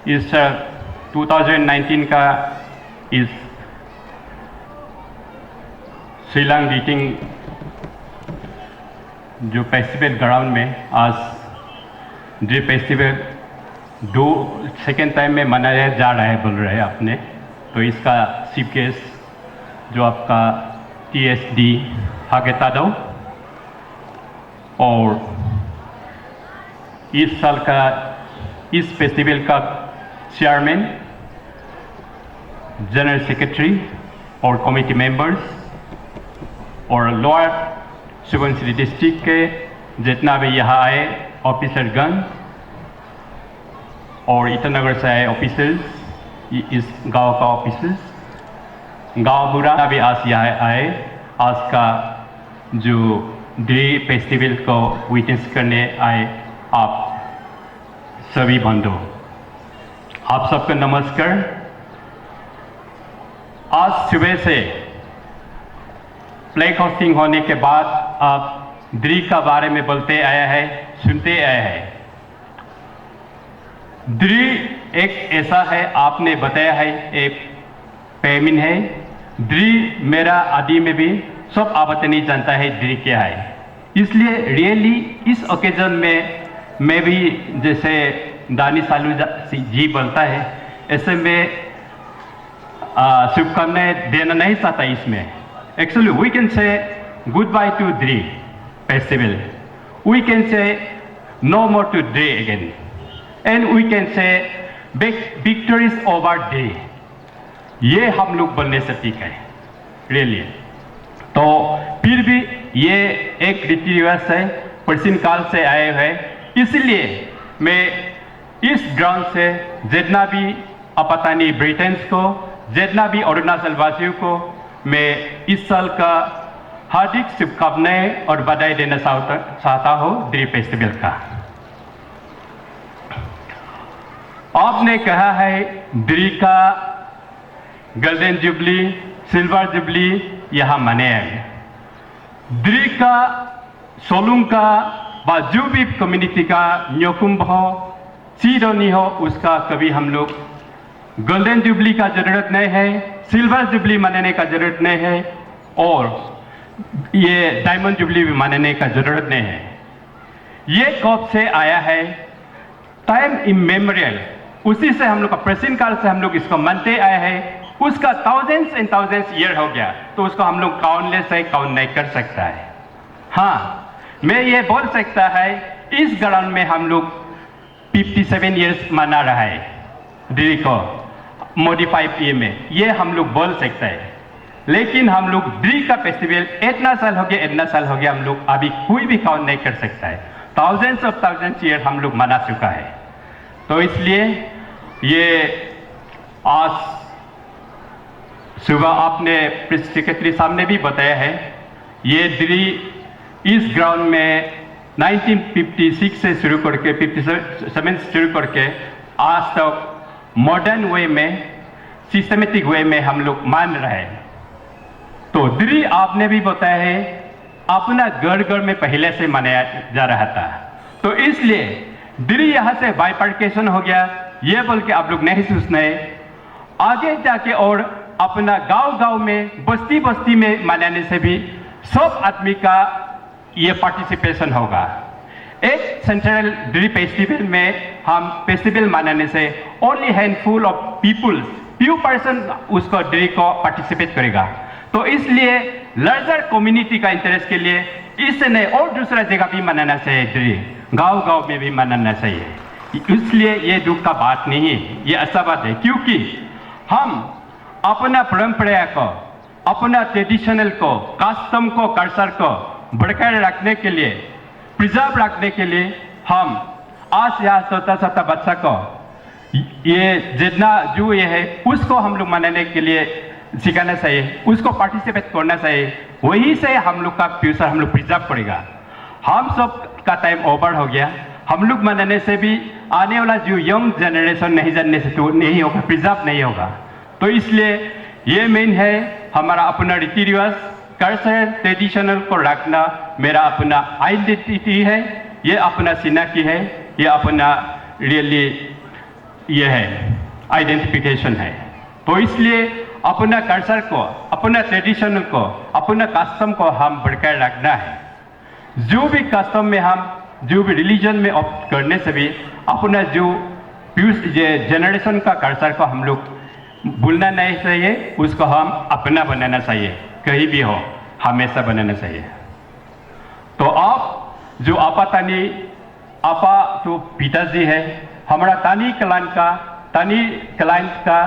इस 2019 का इस शिलांग रीटिंग जो फेस्टिवल ग्राउंड में आज ड्री फेस्टिवल सेकेंड टाइम में मनाया जा रहा है बोल रहे हैं आपने। तो इसका चीफ गेस्ट जो आपका TSD हागेतादो और इस साल का इस फेस्टिवल का चेयरमैन, जनरल सेक्रेटरी और कमेटी मेंबर्स और लोअर सुबनसिरी डिस्ट्रिक्ट के जितना भी यहाँ आए ऑफिसरगण और ईटानगर से आए ऑफिसर्स, इस गांव का ऑफिसर्स, गांव पूरा भी आज यहाँ आए। आज का जो ड्री फेस्टिवल को विटनेस करने आए आप सभी बंधु, आप सबको नमस्कार। आज सुबह से फ्लैग होस्टिंग होने के बाद आप ड्री का बारे में बोलते आया है, सुनते आया है। ड्री एक ऐसा है, आपने बताया है, एक पेमिन है। ड्री मेरा आदि में भी सब आप नहीं जानता है ड्री क्या है। इसलिए रियली इस ओकेजन में मैं भी जैसे दानी सालू जी बोलता है ऐसे में शुभकामनाएं देना नहीं चाहता इसमें। Actually we can say good bye to Dree festival, we can say no more to Dree again and we can say victories over Dree. ये हम लोग बोलने से ठीक है रियली। तो फिर भी ये एक रीति रिवाज है, प्राचीन काल से आए हुए, इसलिए मैं इस ग्राउंड से जितना भी अपतानी ब्रिटेन्स को, जितना भी अरुणाचल वासियों को मैं इस साल का हार्दिक शुभकामनाएं और बधाई देना चाहता हूँ ड्री फेस्टिवल का। आपने कहा है ड्री का गोल्डन जुबली, सिल्वर जुबली यहाँ मनाया। ड्री का सोलुंग का बा जो भी कम्युनिटी का न्योकुंभ हो, सीडोनी हो, उसका कभी हम लोग गोल्डन जुबली का जरूरत नहीं है, सिल्वर जुबली मनाने का जरूरत नहीं है और ये डायमंड जुबली भी मनाने का जरूरत नहीं है। ये कब से आया है? टाइम इमेमोरियल, उसी से हम लोग का प्राचीन काल से हम लोग इसको मानते आए हैं। उसका थाउजेंड्स एंड थाउजेंड्स ईयर हो गया, तो उसको हम लोग काउंटलेस है, काउंट नहीं कर सकता है। हाँ, मैं ये बोल सकता है इस ग्राउंड में हम लोग 57 ईयर्स मना रहा है ड्री को मॉडिफाइड ये में, ये हम लोग बोल सकते हैं। लेकिन हम लोग ड्री का फेस्टिवल इतना साल हो गया, इतना साल हो गया, हम लोग अभी कोई भी काउंट नहीं कर सकता है। थाउजेंड्स ऑफ थाउजेंड्स ईयर हम लोग मना चुका है। तो इसलिए ये आज सुबह आपने प्रेस सेक्रेटरी साहब ने भी बताया है, ये ड्री इस ग्राउंड में 1956 से शुरू करके 57 से शुरू करके आज तक मॉडर्न वे में, सिस्टमेटिक वे में हम लोग मान रहे हैं। तो ड्री आपने भी बताया है अपना घर घर में पहले से मनाया जा रहा था। तो इसलिए ड्री यहाँ से बाइफर्केशन हो गया, ये बोल के आप लोग नहीं सोचना है। आगे जाके और अपना गांव गांव में, बस्ती बस्ती में मनाने से भी सब आदमी का ये पार्टिसिपेशन होगा। एक सेंट्रल ड्री फेस्टिवल में हम फेस्टिवल मनाने से only handful of peoples, few person उसको ड्री को पार्टिसिपेट करेगा। तो इसलिए लार्जर कम्युनिटी का इंटरेस्ट के लिए इससे नहीं और दूसरा जगह भी मनाना चाहिए, ड्री गांव गांव में भी मनाना चाहिए। इसलिए ये दुख का बात नहीं है, ये अच्छा बात है, क्योंकि हम अपना परंपरा को, अपना ट्रेडिशनल को, कस्टम को, कल्चर को बढ़कर रखने के लिए, प्रिजर्व रखने के लिए हम आज यहाँ छोटा छोटा बच्चा को ये जितना जो ये है उसको हम लोग मनाने के लिए सिखाना चाहिए, उसको पार्टिसिपेट करना चाहिए। वही से हम लोग का फ्यूचर हम लोग प्रिजर्व करेगा। हम सब का टाइम ओवर हो गया, हम लोग मनाने से भी आने वाला जो यंग जनरेशन नहीं जानने से तो नहीं होगा, प्रिजर्व नहीं होगा। तो इसलिए ये मेन है हमारा अपना रीति रिवाज, कल्चर, ट्रेडिशनल को रखना मेरा अपना आइडेंटिटी है, ये अपना सिनाकी है, ये अपना रियली ये है आइडेंटिफिकेशन है। तो इसलिए अपना कल्चर को, अपना ट्रेडिशन को, अपना कस्टम को हम बढ़कर रखना है। जो भी कस्टम में हम, जो भी रिलीजन में ऑप्ट करने से भी अपना जो जनरेशन का कल्चर को हम लोग भूलना नहीं चाहिए, उसको हम अपना बनाना चाहिए, कहीं भी हो हमेशा बनाना चाहिए। तो आप जो आपा जो पिताजी है, हमारा तानी क्लाइंट का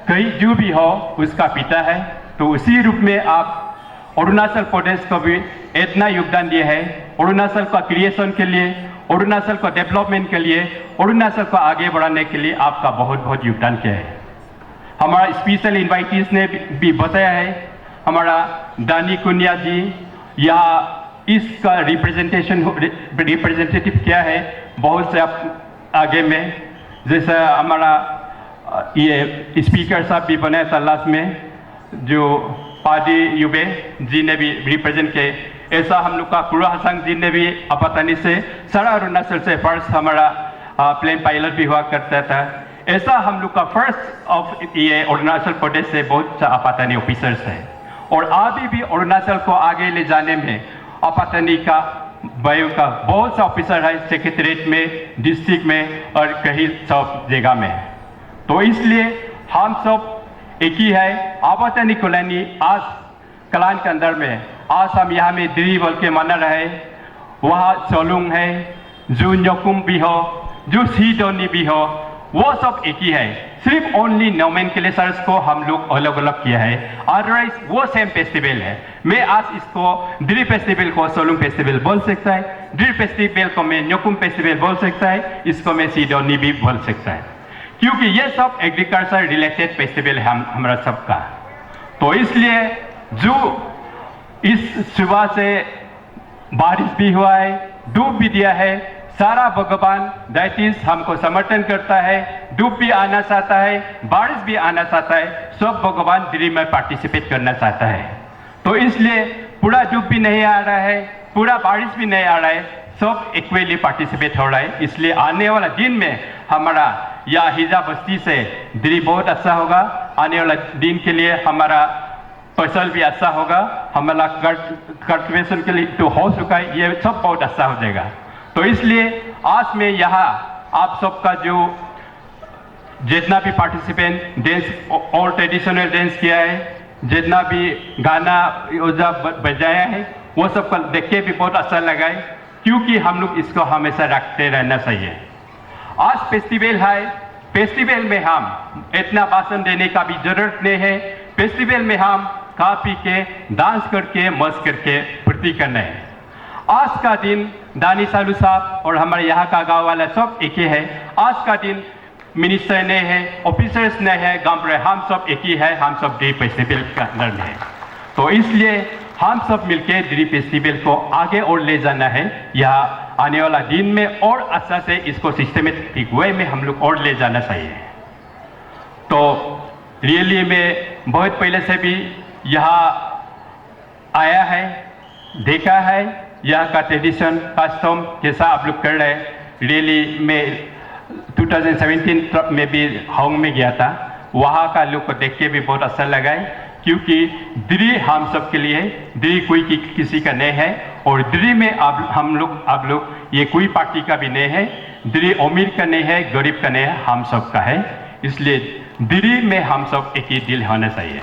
कहीं जो भी हो उसका पिता है। तो उसी रूप में आप अरुणाचल प्रदेश को भी इतना योगदान दिया है, अरुणाचल का क्रिएशन के लिए, अरुणाचल को डेवलपमेंट के लिए, अरुणाचल को आगे बढ़ाने के लिए आपका बहुत बहुत योगदान किया है। हमारा स्पेशल इन्वाइटीज ने भी बताया है, हमारा दानी कुनिया जी यहाँ इसका रिप्रेजेंटेटिव क्या है बहुत से आगे में, जैसे हमारा ये स्पीकर साहब भी बने था लास्ट में, जो पादी युबे जी ने भी रिप्रेजेंट किए। ऐसा हम लोग का कुरा हसंग जी ने भी आपातानी से सारा अरुणाचल से फर्स्ट हमारा प्लेन पायलट भी हुआ करता था। ऐसा हम लोग का फर्स्ट ऑफ ये अरुणाचल प्रदेश से बहुत सा आपातानी ऑफिसर्स है। और अभी भी अरुणाचल को आगे ले जाने में आपातानी का वायु का बहुत सा ऑफिसर है, सेक्रेटरीट में, डिस्ट्रिक्ट में और कहीं सब जगह में। तो इसलिए हम सब एक ही है। आपातानी कॉलोनी आज कलान के अंदर में, आज हम यहाँ में दिरी बोल के मना रहे, वहाँ सोलुंग है, जो न्योकुम भी हो, जो सीडोनी भी हो, वो सब एक ही है। सिर्फ ओनली नोमेनक्लेचर्स को हम लोग अलग अलग किया है, अदरवाइज वो सेम फेस्टिवल है। मैं आज इसको दिरी फेस्टिवल को सोलुंग फेस्टिवल बोल सकता है, दिरी फेस्टिवल को मैं न्योकुम फेस्टिवल बोल सकता है, इसको मैं सीडोनी भी बोल सकता है, क्योंकि ये सब एग्रीकल्चर रिलेटेड फेस्टिवल है हमारा सबका। तो इसलिए जो इस सुबह से बारिश भी हुआ है, धूप भी दिया है, सारा भगवान दैट इज हमको समर्थन करता है। धूप भी आना चाहता है, बारिश भी आना चाहता है, सब भगवान दिरी में पार्टिसिपेट करना चाहता है। तो इसलिए पूरा धूप भी नहीं आ रहा है, पूरा बारिश भी नहीं आ रहा है, सब इक्वली पार्टिसिपेट हो रहा है। इसलिए आने वाला दिन में हमारा या हिजा बस्ती से दिरी बहुत अच्छा होगा। आने वाला दिन के लिए हमारा फसल भी अच्छा होगा, हमारा कल्टिवेशन के लिए तो हो चुका है, ये सब बहुत अच्छा हो जाएगा। तो इसलिए आज मैं यहाँ आप सबका जो जितना भी पार्टिसिपेंट डांस और ट्रेडिशनल डांस किया है, जितना भी गाना बजाया है, वो सबको देख के भी बहुत अच्छा लगा है, क्योंकि हम लोग इसको हमेशा रखते रहना चाहिए। आज फेस्टिवल है, फेस्टिवल में हम इतना भाषण देने का भी जरूरत नहीं है। फेस्टिवल में हम खा पी के डांस करके मस्त करके पूर्ति करना है। आज का दिन दानी सालू साहब और हमारे यहाँ का गांव वाला सब एक ही है। आज का दिन मिनिस्टर ने है, ऑफिसर्स ने है, गांव रहे, हम सब एक ही है, हम सब डी फेस्टिवल के अंदर में है। तो इसलिए हम सब मिलके ड्री फेस्टिवल को आगे और ले जाना है। यहाँ आने वाला दिन में और अच्छा से इसको सिस्टमेटिक वे में हम लोग और ले जाना चाहिए। तो रियली में बहुत पहले से भी यहाँ आया है, देखा है यहाँ का ट्रेडिशन कस्टम कैसा आप लोग कर रहे हैं। रियली में 2017 में भी होंग में गया था, वहाँ का लोग को देख के भी बहुत अच्छा लगा है, क्योंकि दिरी हम सब के लिए, दिरी कोई किसी का नहीं है। और दिरी में आप लोग ये कोई पार्टी का भी नहीं है, दिरी अमीर का नहीं है, गरीब का नहीं है, हम सब का है। इसलिए दिरी में हम सब एक ही दिल होना चाहिए।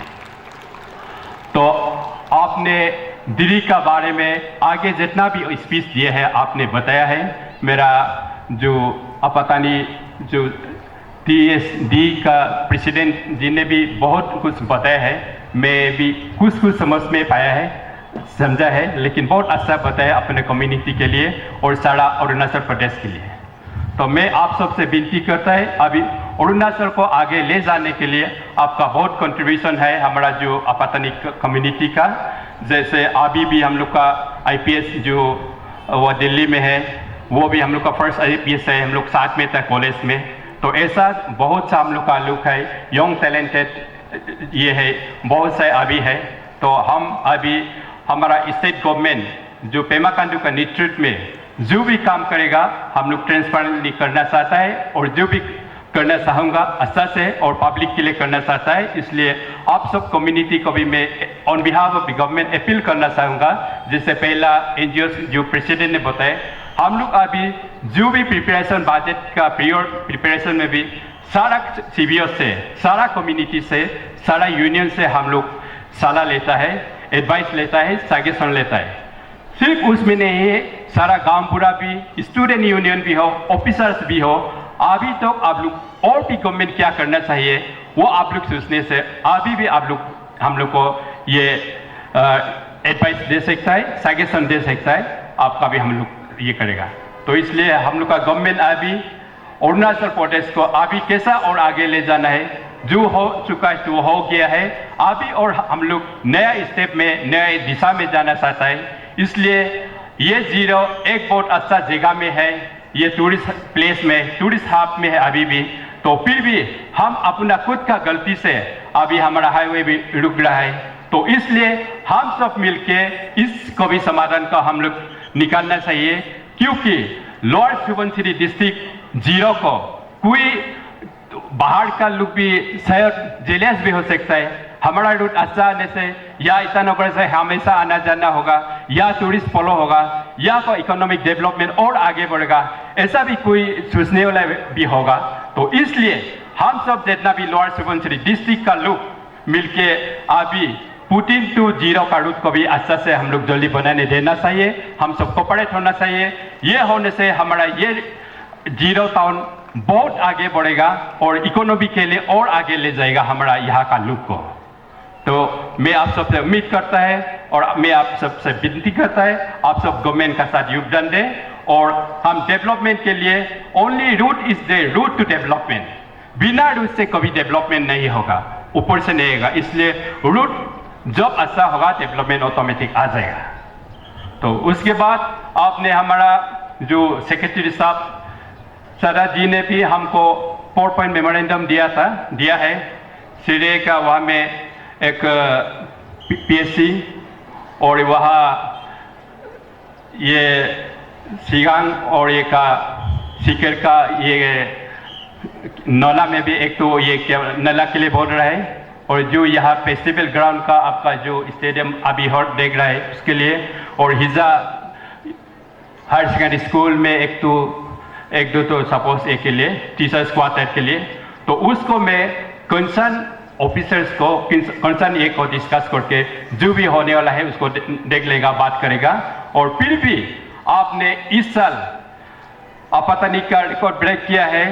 तो आपने दिरी का बारे में आगे जितना भी स्पीच दिए है आपने बताया है। मेरा जो आपातानी जो TSD का प्रेसिडेंट जी ने भी बहुत कुछ बताया है, मैं भी कुछ समझ में पाया है, समझा है, लेकिन बहुत अच्छा बताया अपने कम्युनिटी के लिए और सारा अरुणाचल प्रदेश के लिए। तो मैं आप सबसे विनती करता है, अभी अरुणाचल को आगे ले जाने के लिए आपका बहुत कंट्रीब्यूशन है हमारा जो आपातानी कम्युनिटी का। जैसे अभी भी हम लोग का IPS जो वो दिल्ली में है, वो भी हम लोग का फर्स्ट IPS है, हम लोग साथ में था कॉलेज में। तो ऐसा बहुत सा हम लोग का लोग है, यंग टैलेंटेड ये है, बहुत से अभी है। तो हम अभी हमारा स्टेट गवर्नमेंट जो पेमा खांडू का नेतृत्व में जो भी काम करेगा हम लोग ट्रांसपेरेंटली करना चाहता है, और जो भी करना चाहूँगा अच्छा से और पब्लिक के लिए करना चाहता है। इसलिए आप सब कम्युनिटी को भी मैं on behalf of the government appeal करना चाहूँगा। जैसे पहला एनजीओ जो प्रेसिडेंट ने बताया, हम लोग अभी जो भी प्रिपरेशन बजट का प्रिपरेशन में भी सारा सीबीओ से, सारा कम्युनिटी से, सारा यूनियन से हम लोग सलाह लेता है, एडवाइस लेता है, सजेशन लेता है। सिर्फ उसमें नहीं है, सारा गांव पूरा भी, स्टूडेंट यूनियन भी हो, ऑफिसर्स भी हो, अभी तो आप लोग और भी गवर्नमेंट क्या करना चाहिए वो आप लोग सोचने से अभी भी आप लोग हम लोग को ये एडवाइस दे सकता है, सजेशन दे सकता है, आपका भी हम लोग ये करेगा। तो इसलिए हम लोग का गवर्नमेंट अभी अरुणाचल प्रदेश को अभी कैसा और आगे ले जाना है, जो हो चुका है तो हो गया है, अभी और हम लोग नया स्टेप में, नया दिशा में जाना चाहता है। इसलिए ये जीरो एक बहुत अच्छा जगह में है, ये टूरिस्ट प्लेस में, टूरिस्ट हब में है अभी भी। तो फिर भी हम अपना खुद का गलती से अभी हमारा हाईवे भी रुक रहा है। तो इसलिए हम सब मिलके इसको भी समाधान का हम लोग निकालना चाहिए, क्योंकि लोअर सुबनसिरी डिस्ट्रिक्ट जीरो को कोई बाहर का लोग भी शायद जेलियस भी हो सकता है। हमारा रूट अच्छा आने से या ईटानगर से हमेशा आना जाना होगा, या टूरिस्ट फॉलो होगा, या कोई इकोनॉमिक डेवलपमेंट और आगे बढ़ेगा, ऐसा भी कोई सोचने वाला भी होगा। तो इसलिए हम सब जितना भी लोअर सुबनसिरी डिस्ट्रिक्ट का लोग मिलके अभी पुटिन टू जीरो का रूट को भी अच्छा से हम लोग जल्दी बनाने देना चाहिए, हम सबको कोऑपरेट होना चाहिए। ये होने से हमारा ये जीरो टाउन बहुत आगे बढ़ेगा और इकोनॉमी के लिए और आगे ले जाएगा हमारा यहाँ का लोग को। तो मैं आप सबसे उम्मीद करता है और मैं आप सबसे विनती करता है, आप सब गवर्नमेंट का साथ योगदान दें और हम डेवलपमेंट के लिए only root is the root to development, बिना रूट से कभी डेवलपमेंट नहीं होगा, ऊपर से नहीं होगा। इसलिए रूट जब अच्छा होगा डेवलपमेंट ऑटोमेटिक आ जाएगा। तो उसके बाद आपने हमारा जो सेक्रेटरी साहब सदा जी ने भी हमको 4 पॉइंट मेमोरेंडम दिया है। सिरे का वहाँ में एक पीएससी और वहाँ ये सिगांग और ये का सिकर का ये नला में भी एक तो ये क्या नला के लिए बोल रहा है, और जो यहाँ फेस्टिवल ग्राउंड का आपका जो स्टेडियम अभी हॉट देख रहा है उसके लिए, और हिजा हायर सेकेंडरी स्कूल में एक दो तो सपोज एक के लिए टीचर्स क्वार्टर के लिए। तो उसको मैं कंसर्न ऑफिसर्स को, कंसर्न एक को डिस्कस करके जो भी होने वाला है उसको देख लेगा, बात करेगा। और फिर भी आपने इस साल आपातनी का रिकॉर्ड ब्रेक किया है,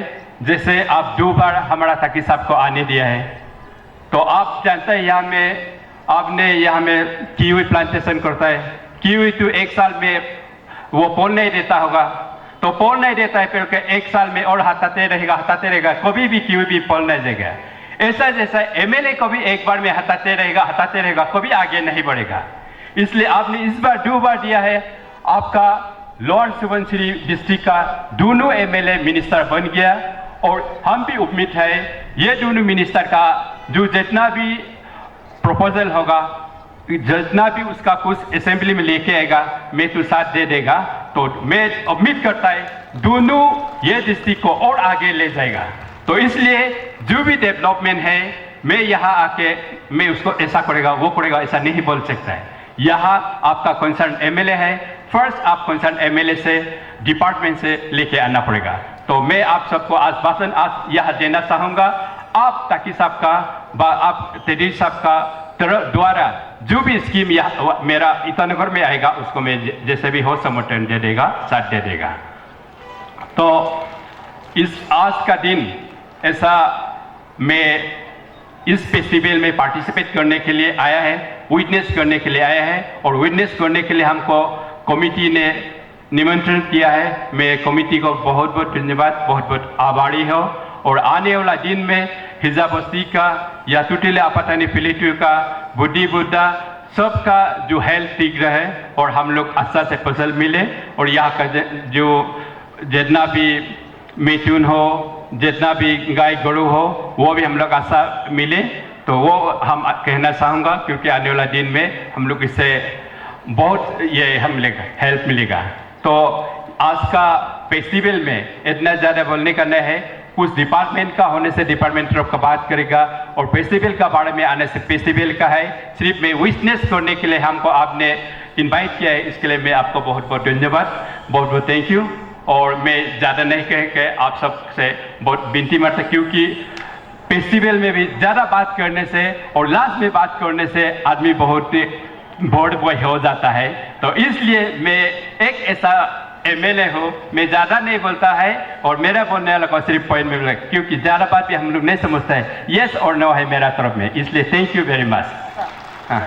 जैसे आप 2 बार हमारा ताकि साहब को आने दिया है। तो आप जानते हैं यहाँ में आपने यहाँ में कीवी प्लांटेशन करता है, कीवी तो एक साल में वो फल नहीं देता होगा, तो फल नहीं देता है फिर एक साल में और हटाते रहेगा, कभी भी कीवी भी फल नहीं देगा। ऐसा जैसा एमएलए को भी एक बार में हटाते रहेगा, कभी आगे नहीं बढ़ेगा। इसलिए आपने इस बार 2 बार दिया है, आपका लोअर सुबनसिरी डिस्ट्रिक्ट का दोनों एमएलए मिनिस्टर बन गया। और हम भी उम्मीद है ये दोनों मिनिस्टर का जो जितना भी प्रपोजल होगा, जितना भी उसका कुछ असेंबली में लेके आएगा, मैं तो साथ दे देगा। तो मैं उम्मीद करता है दोनों ये डिस्ट्रिक्ट को और आगे ले जाएगा। तो इसलिए जो भी डेवलपमेंट है मैं यहाँ आके मैं उसको ऐसा करेगा वो करेगा ऐसा नहीं बोल सकता है। यहाँ आपका कंसर्न एमएलए है, फर्स्ट आप कंसर्न एमएलए से डिपार्टमेंट से लेके आना पड़ेगा। तो मैं आप सबको आज यहाँ देना चाहूँगा, आप ताकि साहब का आप तेरी साहब का द्वारा जो भी स्कीम यहाँ मेरा ईटानगर में आएगा उसको मैं जैसे भी हो समर्थन दे देगा, साथ दे देगा। तो इस आज का दिन ऐसा मैं इस फेस्टिवल में पार्टिसिपेट करने के लिए आया है, विटनेस करने के लिए आया है। और विटनेस करने के लिए हमको कमिटी ने निमंत्रण किया है। मैं कमिटी को बहुत बहुत धन्यवाद, बहुत बहुत आभारी हूँ। और आने वाला दिन में हिजा बस्ती का या टुटिले आपातानी फिलिटू का बुद्धि बुद्धा सबका जो हेल्थ ठीक रहे और हम लोग अच्छा से फसल मिले, और यहाँ का जो जितना भी मैथुन हो, जितना भी गाय गरु हो, वो भी हम लोग अच्छा मिले। तो वो हम कहना चाहूँगा, क्योंकि आने वाला दिन में हम लोग इससे बहुत ये हम मिलेगा, हेल्प मिलेगा। तो आज का फेस्टिवल में इतना ज़्यादा बोलने का नहीं है, कुछ डिपार्टमेंट का होने से डिपार्टमेंट तरफ का बात करेगा, और फेस्टिवल का बारे में आने से फेस्टिवल का है। सिर्फ मैं विटनेस करने के लिए हमको आपने इनवाइट किया है, इसके लिए मैं आपको बहुत बहुत धन्यवाद, बहुत बहुत थैंक यू। और मैं ज़्यादा नहीं कह के आप सब से बहुत विनती करता, क्योंकि फेस्टिवल में भी ज़्यादा बात करने से और लास्ट में बात करने से आदमी बहुत बोर्ड बॉय हो जाता है। तो इसलिए मैं एक ऐसा एमएलए हूँ, मैं ज़्यादा नहीं बोलता है, और मेरा बोलने वाला को सिर्फ पॉइंट में बोला, क्योंकि ज़्यादा बात भी हम लोग नहीं समझता है। यस और नो है मेरा तरफ में, इसलिए थैंक यू वेरी मच। हाँ।